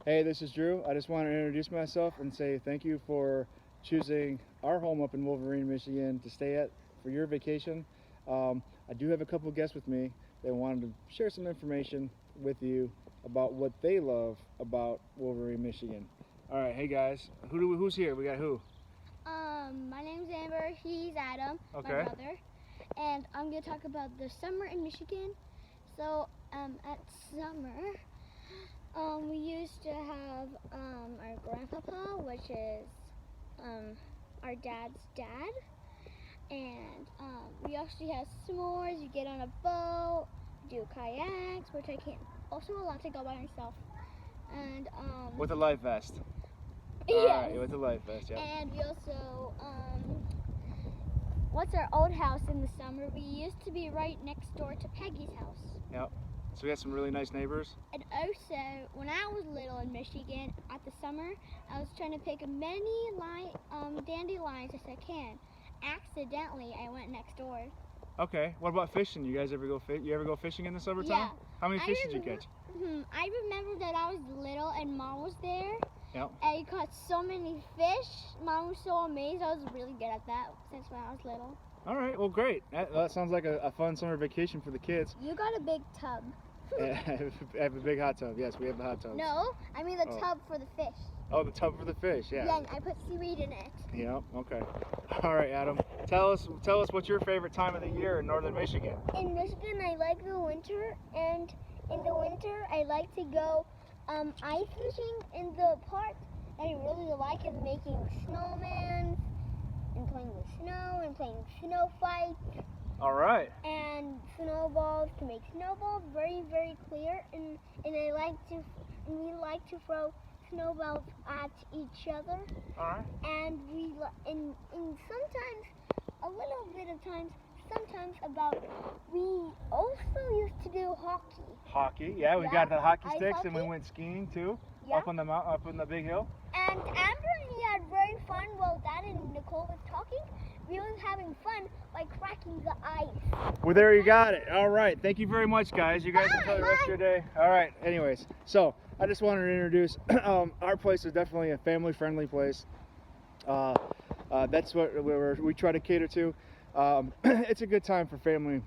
Hey, this is Drew. I just want to introduce myself and say thank you for choosing our home up in Wolverine, Michigan to stay at for your vacation. I do have a couple guests with me that wanted to share some information with you about what they love about Wolverine, Michigan. All right, hey guys, who's here? We got who? My name's Amber. He's Adam, Okay. my brother, and I'm gonna talk about the summer in Michigan. So, at summer, we used to have our grandpapa, which is our dad's dad, and we actually have s'mores. You get on a boat, do kayaks, which I can't. Also allowed to go by myself, and With a life vest. yes. All right, with a life vest, yeah. And we also what's our old house in the summer? We used to be right next door to Peggy's house. Yep. So we have some really nice neighbors. And also, when I was little in Michigan at the summer, I was trying to pick many dandelions as I can. Accidentally, I went next door. Okay. What about fishing? You guys ever go You ever go fishing in the summertime? Yeah. How many fish did you catch? I remember that I was little and Mom was there. Yep. And I caught so many fish. Mom was so amazed. I was really good at that since when I was little. All right. Well, great. That sounds like a fun summer vacation for the kids. You got a big tub. I have a big hot tub. Yes, we have the hot tub. No, I mean the tub for the fish. Oh, the tub for the fish. Yeah. Yeah, and I put seaweed in it. Yeah. Okay. All right, Adam. Tell us what's your favorite time of the year in northern Michigan. In Michigan, I like the winter, and in the winter, I like to go ice fishing in the park. And I really like is making snowmen and playing with snow and playing snow fights. All right. And snowballs to make snowballs very, very clear. And we like to throw snowballs at each other. All right. And and sometimes a little bit of times. Sometimes we also used to do hockey. Hockey. Yeah, we got the hockey sticks, and we went skiing too. Yeah. Up on the big hill. And Amber and he had very fun while Dad and Nicole was talking. We were having fun by cracking the ice. Well, there you got it. All right. Thank you very much, guys. You guys enjoy the rest of your day. All right. Anyways, so I just wanted to introduce our place is definitely a family-friendly place. That's what we try to cater to. It's a good time for family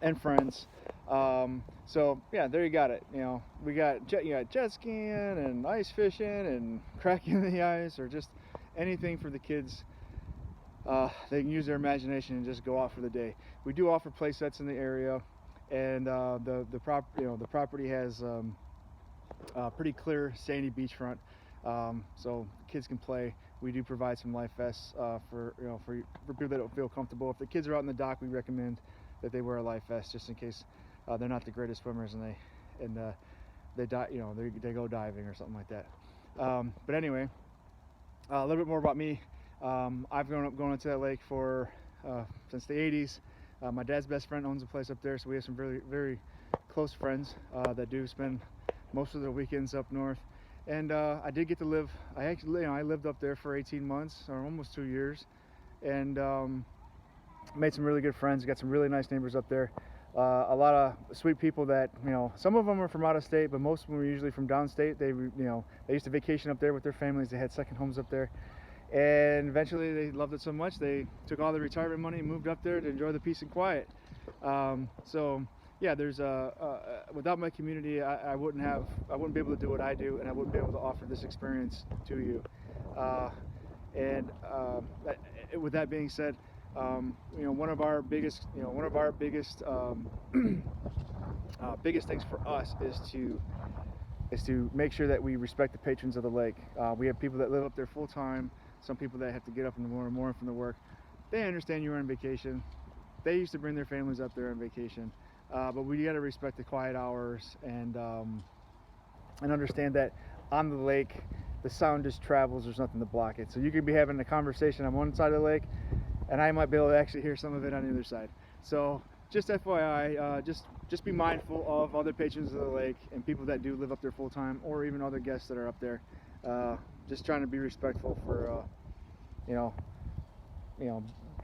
and friends. So yeah, there you got it. You know, you got jet skiing and ice fishing and cracking the ice, or just anything for the kids. They can use their imagination and just go out for the day. We do offer play sets in the area, and the property has pretty clear sandy beachfront, so kids can play. We do provide some life vests for people that don't feel comfortable. If the kids are out in the dock, we recommend that they wear a life vest just in case they're not the greatest swimmers and they they go diving or something like that. But anyway, a little bit more about me. I've grown up going to that lake for since the 80s. My dad's best friend owns a place up there, so we have some very, very close friends that do spend most of their weekends up north. And I did get to live. I lived up there for 18 months, or almost 2 years, and made some really good friends. Got some really nice neighbors up there. A lot of sweet people that, some of them are from out of state, but most of them are usually from downstate. They used to vacation up there with their families. They had second homes up there. And eventually they loved it so much they took all their retirement money and moved up there to enjoy the peace and quiet. So yeah, there's without my community, I wouldn't be able to do what I do, and I wouldn't be able to offer this experience to you. With that being said, one of our biggest biggest things for us is to make sure that we respect the patrons of the lake. We have people that live up there full time. Some people that have to get up in the morning from the work. They understand you're on vacation. They used to bring their families up there on vacation, but we got to respect the quiet hours and understand that on the lake, the sound just travels. There's nothing to block it. So you could be having a conversation on one side of the lake, and I might be able to actually hear some of it on the other side. So just FYI, just be mindful of other patrons of the lake and people that do live up there full time, or even other guests that are up there. Just trying to be respectful for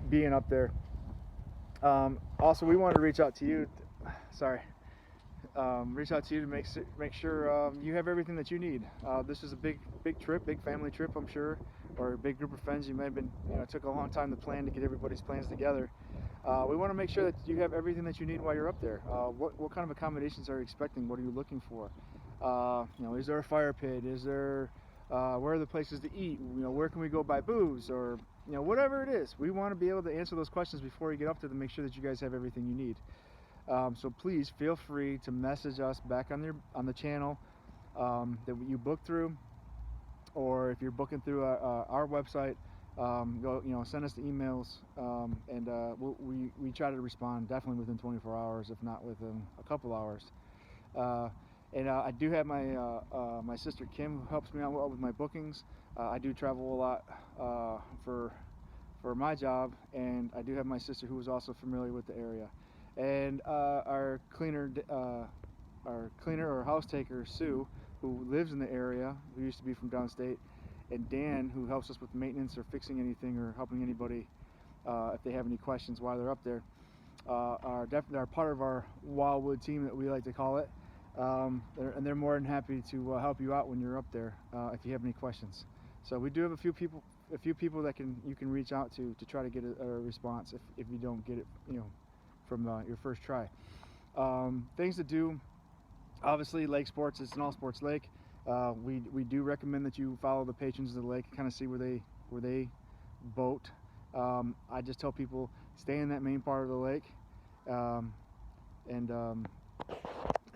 being up there. Also, we wanted to reach out to you. Sorry, reach out to you to make sure you have everything that you need. This is a big trip, big family trip, I'm sure, or a big group of friends. You may have been, it took a long time to plan to get everybody's plans together. We want to make sure that you have everything that you need while you're up there. What kind of accommodations are you expecting? What are you looking for? Is there a fire pit? Is there where are the places to eat? Where can we go buy booze? Or whatever it is. We want to be able to answer those questions before you get up there to make sure that you guys have everything you need. So please feel free to message us back on the channel that you booked through, or if you're booking through our website, send us the emails, and we try to respond definitely within 24 hours, if not within a couple hours. I do have my sister Kim, who helps me out with my bookings. I do travel a lot for my job, and I do have my sister who is also familiar with the area. And our cleaner or house taker, Sue, who lives in the area, who used to be from downstate, and Dan, who helps us with maintenance or fixing anything or helping anybody if they have any questions while they're up there, are definitely part of our Wildwood team, that we like to call it. They're more than happy to help you out when you're up there if you have any questions. So we do have a few people that you can reach out to try to get a response if you don't get it, from your first try. Things to do, obviously lake sports, it's an all sports lake. We do recommend that you follow the patrons of the lake, kind of see where they boat. I just tell people, stay in that main part of the lake, and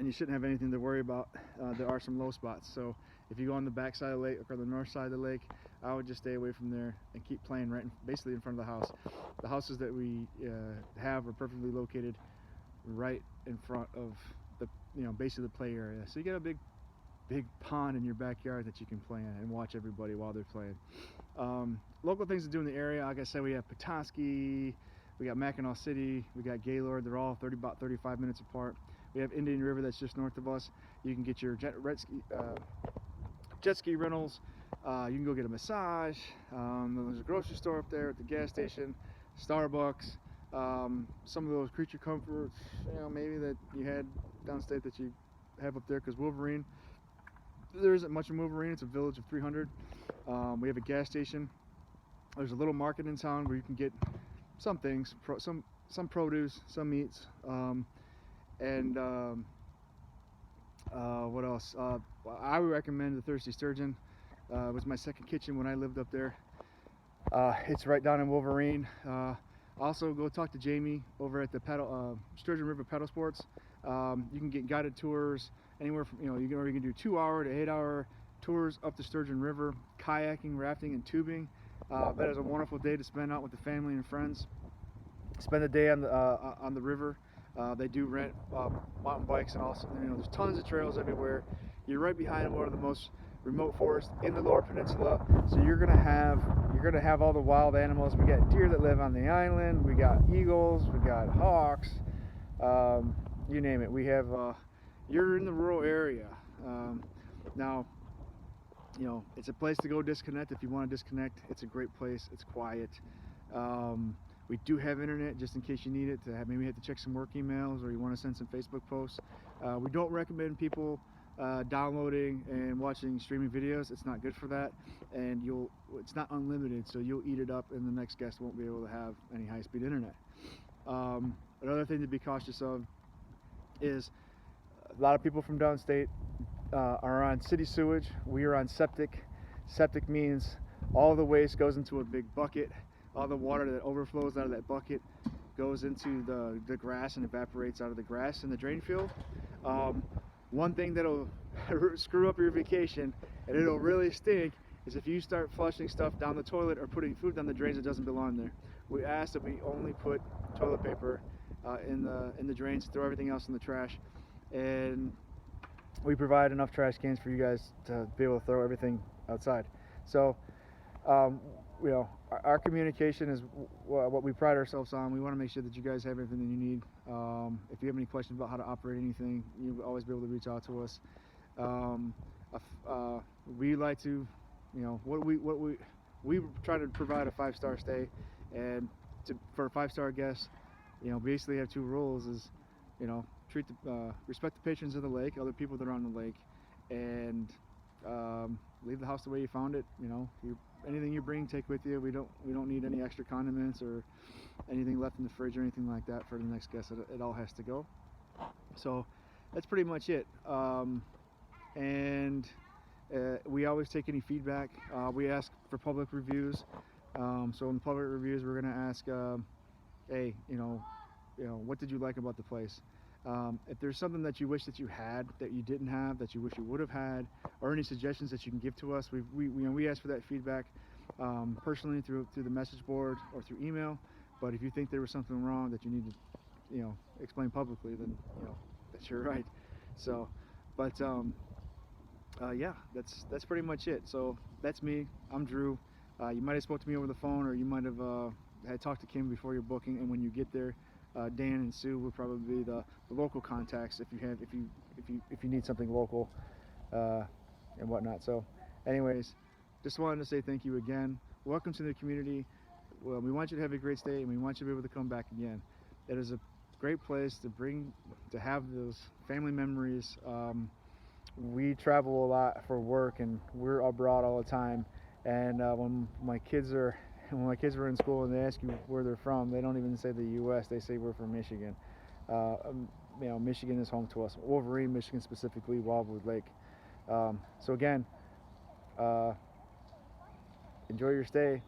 you shouldn't have anything to worry about. There are some low spots, so if you go on the back side of the lake or the north side of the lake, I would just stay away from there and keep playing basically in front of the house. The houses that we have are perfectly located right in front of the basically the play area. So you get a big pond in your backyard that you can play in and watch everybody while they're playing. Local things to do in the area, like I said, we have Petoskey, we got Mackinac City, we got Gaylord. They're all about 35 minutes apart. We have Indian River, that's just north of us. You can get your jet ski rentals. You can go get a massage. There's a grocery store up there at the gas station, Starbucks. Some of those creature comforts, maybe that you had downstate that you have up there, because Wolverine, there isn't much in Wolverine. It's a village of 300. We have a gas station. There's a little market in town where you can get some things, some produce, some meats, and what else? I would recommend the Thirsty Sturgeon. It was my second kitchen when I lived up there. It's right down in Wolverine. Also, go talk to Jamie over at the Sturgeon River Pedal Sports. You can get guided tours anywhere from, you can do 2-hour to 8-hour tours up the Sturgeon River, kayaking, rafting, and tubing. That is a wonderful day to spend out with the family and friends. Spend the day on the river. They do rent mountain bikes, and also there's tons of trails everywhere. You're right behind one of the most remote forests in the Lower Peninsula, so you're gonna have all the wild animals. We got deer that live on the island. We got eagles. We got hawks. You name it. We have. You're in the rural area. Now, it's a place to go disconnect if you want to disconnect. It's a great place. It's quiet. We do have internet just in case you need it maybe you have to check some work emails, or you want to send some Facebook posts. We don't recommend people downloading and watching streaming videos. It's not good for that, and it's not unlimited, so you'll eat it up and the next guest won't be able to have any high-speed internet. Another thing to be cautious of is a lot of people from downstate are on city sewage. We are on septic. Septic means all the waste goes into a big bucket. All the water that overflows out of that bucket goes into the grass and evaporates out of the grass in the drain field. One thing that'll screw up your vacation, and it'll really stink, is if you start flushing stuff down the toilet or putting food down the drains that doesn't belong there. We ask that we only put toilet paper in the drains, throw everything else in the trash, and we provide enough trash cans for you guys to be able to throw everything outside. So our communication is what we pride ourselves on. We want to make sure that you guys have everything that you need. If you have any questions about how to operate anything, you'll always be able to reach out to us. We like to, we try to provide a 5-star stay, and for a 5-star guest, basically have 2 rules: is, respect the patrons of the lake, other people that are on the lake, and leave the house the way you found it. You know, anything you bring, take with you. We don't need any extra condiments or anything left in the fridge or anything like that for the next guest. It all has to go. So that's pretty much it. And we always take any feedback. We ask for public reviews. So in public reviews, we're going to ask, hey, what did you like about the place? If there's something that you wish that you had that you didn't have, that you wish you would have had, or any suggestions that you can give to us, we ask for that feedback personally through the message board or through email. But if you think there was something wrong that you need to explain publicly, then that's your right. So, but yeah, that's pretty much it. So that's me. I'm Drew. You might have spoke to me over the phone, or you might have had talked to Kim before your booking. And when you get there, Dan and Sue will probably be the local contacts if you need something local and whatnot. So, anyways, just wanted to say thank you again. Welcome to the community. Well, we want you to have a great stay, and we want you to be able to come back again. It is a great place to have those family memories. We travel a lot for work, and we're abroad all the time. And when my kids are in school and they ask you where they're from, they don't even say the U.S. They say we're from Michigan. Michigan is home to us. Wolverine, Michigan specifically, Wildwood Lake. So again, enjoy your stay.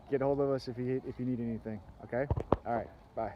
Get a hold of us if you need anything. Okay. All right. Bye.